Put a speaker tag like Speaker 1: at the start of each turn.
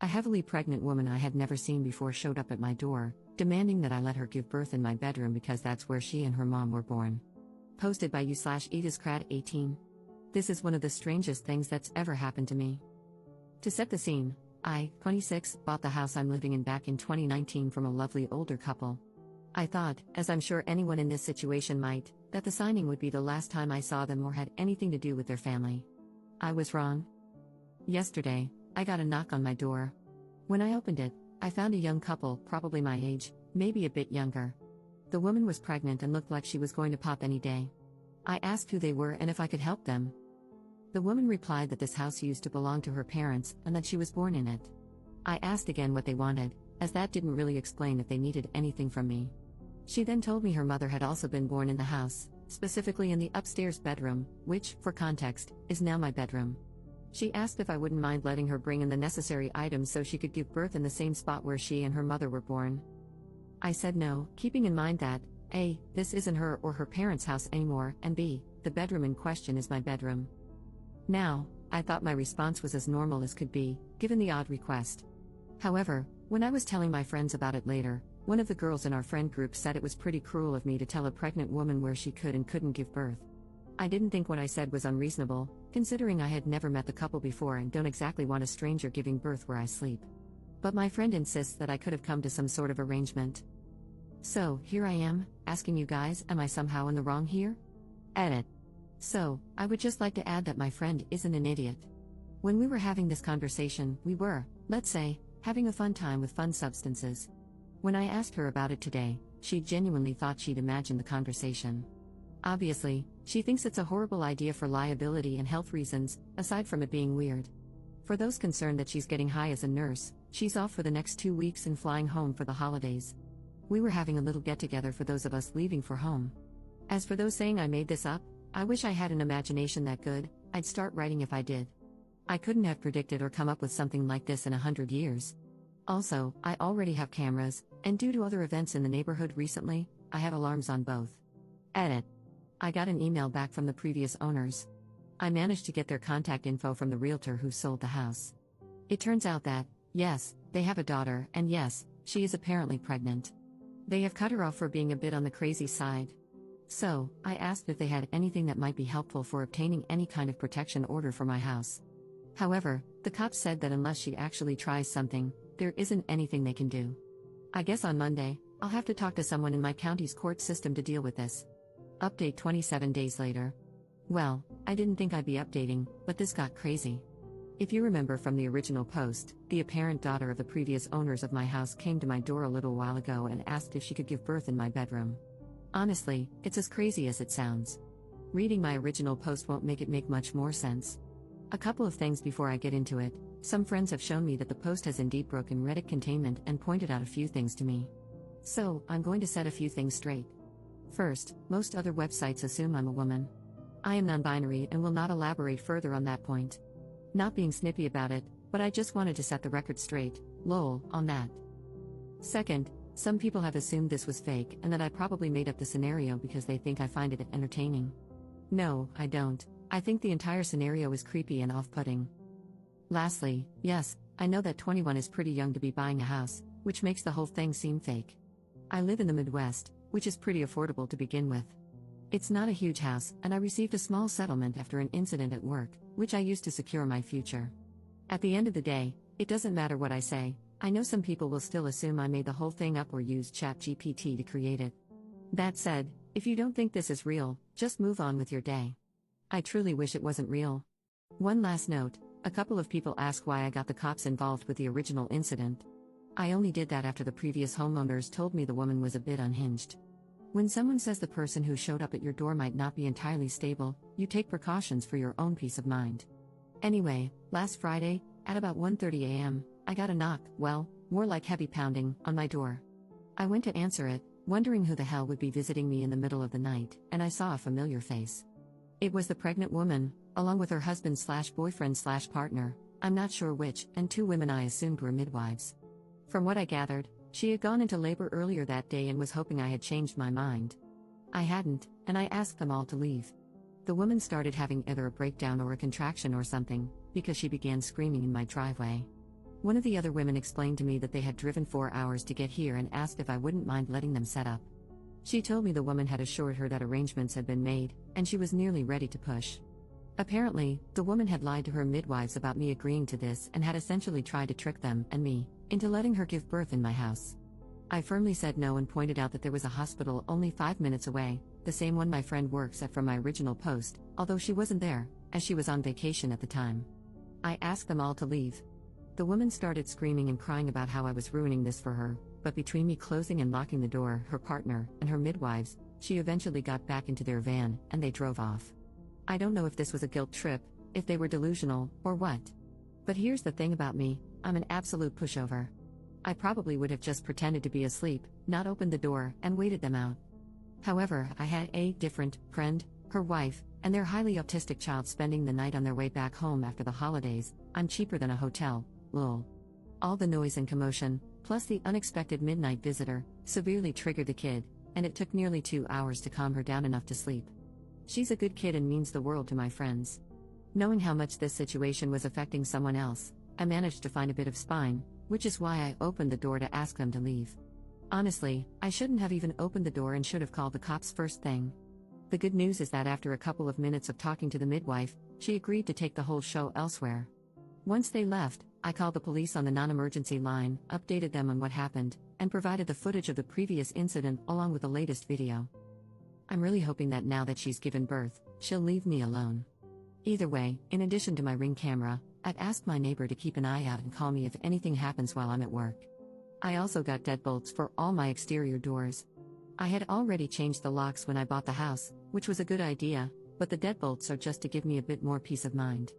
Speaker 1: A heavily pregnant woman I had never seen before showed up at my door, demanding that I let her give birth in my bedroom because that's where she and her mom were born. Posted by u/ediscrad18. This is one of the strangest things that's ever happened to me. To set the scene, I, 26, bought the house I'm living in back in 2019 from a lovely older couple. I thought, as I'm sure anyone in this situation might, that the signing would be the last time I saw them or had anything to do with their family. I was wrong. Yesterday, I got a knock on my door. When I opened it, I found a young couple, probably my age, maybe a bit younger. The woman was pregnant and looked like she was going to pop any day. I asked who they were and if I could help them. The woman replied that this house used to belong to her parents and that she was born in it. I asked again what they wanted, as that didn't really explain if they needed anything from me. She then told me her mother had also been born in the house, specifically in the upstairs bedroom, which, for context, is now my bedroom. She asked if I wouldn't mind letting her bring in the necessary items so she could give birth in the same spot where she and her mother were born. I said no, keeping in mind that, A, this isn't her or her parents' house anymore, and B, the bedroom in question is my bedroom. Now, I thought my response was as normal as could be, given the odd request. However, when I was telling my friends about it later, one of the girls in our friend group said it was pretty cruel of me to tell a pregnant woman where she could and couldn't give birth. I didn't think what I said was unreasonable, considering I had never met the couple before and don't exactly want a stranger giving birth where I sleep. But my friend insists that I could have come to some sort of arrangement. So, here I am, asking you guys, am I somehow in the wrong here? Edit. So, I would just like to add that my friend isn't an idiot. When we were having this conversation, we were, let's say, having a fun time with fun substances. When I asked her about it today, she genuinely thought she'd imagined the conversation. Obviously, she thinks it's a horrible idea for liability and health reasons, aside from it being weird. For those concerned that she's getting high as a nurse, she's off for the next 2 weeks and flying home for the holidays. We were having a little get-together for those of us leaving for home. As for those saying I made this up, I wish I had an imagination that good, I'd start writing if I did. I couldn't have predicted or come up with something like this in 100 years. Also, I already have cameras, and due to other events in the neighborhood recently, I have alarms on both. Edit. I got an email back from the previous owners. I managed to get their contact info from the realtor who sold the house. It turns out that, yes, they have a daughter, and yes, she is apparently pregnant. They have cut her off for being a bit on the crazy side. So, I asked if they had anything that might be helpful for obtaining any kind of protection order for my house. However, the cops said that unless she actually tries something, there isn't anything they can do. I guess on Monday, I'll have to talk to someone in my county's court system to deal with this. Update 27 days later. Well, I didn't think I'd be updating, but this got crazy. If you remember from the original post, the apparent daughter of the previous owners of my house came to my door a little while ago and asked if she could give birth in my bedroom. Honestly, it's as crazy as it sounds. Reading my original post won't make it make much more sense. A couple of things before I get into it. Some friends have shown me that the post has indeed broken Reddit containment and pointed out a few things to me. So, I'm going to set a few things straight. First, most other websites assume I'm a woman. I am non-binary and will not elaborate further on that point. Not being snippy about it, but I just wanted to set the record straight, lol, on that. Second, some people have assumed this was fake and that I probably made up the scenario because they think I find it entertaining. No, I don't. I think the entire scenario is creepy and off-putting. Lastly, yes, I know that 21 is pretty young to be buying a house, which makes the whole thing seem fake. I live in the Midwest, which is pretty affordable to begin with. It's not a huge house, and I received a small settlement after an incident at work, which I used to secure my future. At the end of the day, it doesn't matter what I say. I know some people will still assume I made the whole thing up or used ChatGPT to create it. That said, if you don't think this is real, just move on with your day. I truly wish it wasn't real. One last note, a couple of people ask why I got the cops involved with the original incident. I only did that after the previous homeowners told me the woman was a bit unhinged. When someone says the person who showed up at your door might not be entirely stable, you take precautions for your own peace of mind. Anyway, last Friday, at about 1:30 a.m., I got a knock, well, more like heavy pounding, on my door. I went to answer it, wondering who the hell would be visiting me in the middle of the night, and I saw a familiar face. It was the pregnant woman, along with her husband/boyfriend/partner, I'm not sure which, and 2 women I assumed were midwives. From what I gathered, she had gone into labor earlier that day and was hoping I had changed my mind. I hadn't, and I asked them all to leave. The woman started having either a breakdown or a contraction or something, because she began screaming in my driveway. One of the other women explained to me that they had driven 4 hours to get here and asked if I wouldn't mind letting them set up. She told me the woman had assured her that arrangements had been made, and she was nearly ready to push. Apparently, the woman had lied to her midwives about me agreeing to this and had essentially tried to trick them, and me, into letting her give birth in my house. I firmly said no and pointed out that there was a hospital only 5 minutes away, the same one my friend works at from my original post, although she wasn't there, as she was on vacation at the time. I asked them all to leave. The woman started screaming and crying about how I was ruining this for her, but between me closing and locking the door, her partner, and her midwives, she eventually got back into their van, and they drove off. I don't know if this was a guilt trip, if they were delusional, or what. But here's the thing about me, I'm an absolute pushover. I probably would have just pretended to be asleep, not opened the door, and waited them out. However, I had a different friend, her wife, and their highly autistic child spending the night on their way back home after the holidays. I'm cheaper than a hotel, lol. All the noise and commotion, plus the unexpected midnight visitor, severely triggered the kid, and it took nearly 2 hours to calm her down enough to sleep. She's a good kid and means the world to my friends. Knowing how much this situation was affecting someone else, I managed to find a bit of spine, which is why I opened the door to ask them to leave. Honestly, I shouldn't have even opened the door and should have called the cops first thing. The good news is that after a couple of minutes of talking to the midwife, she agreed to take the whole show elsewhere. Once they left, I called the police on the non-emergency line, updated them on what happened, and provided the footage of the previous incident along with the latest video. I'm really hoping that now that she's given birth, she'll leave me alone. Either way, in addition to my Ring camera, I'd asked my neighbor to keep an eye out and call me if anything happens while I'm at work. I also got deadbolts for all my exterior doors. I had already changed the locks when I bought the house, which was a good idea, but the deadbolts are just to give me a bit more peace of mind.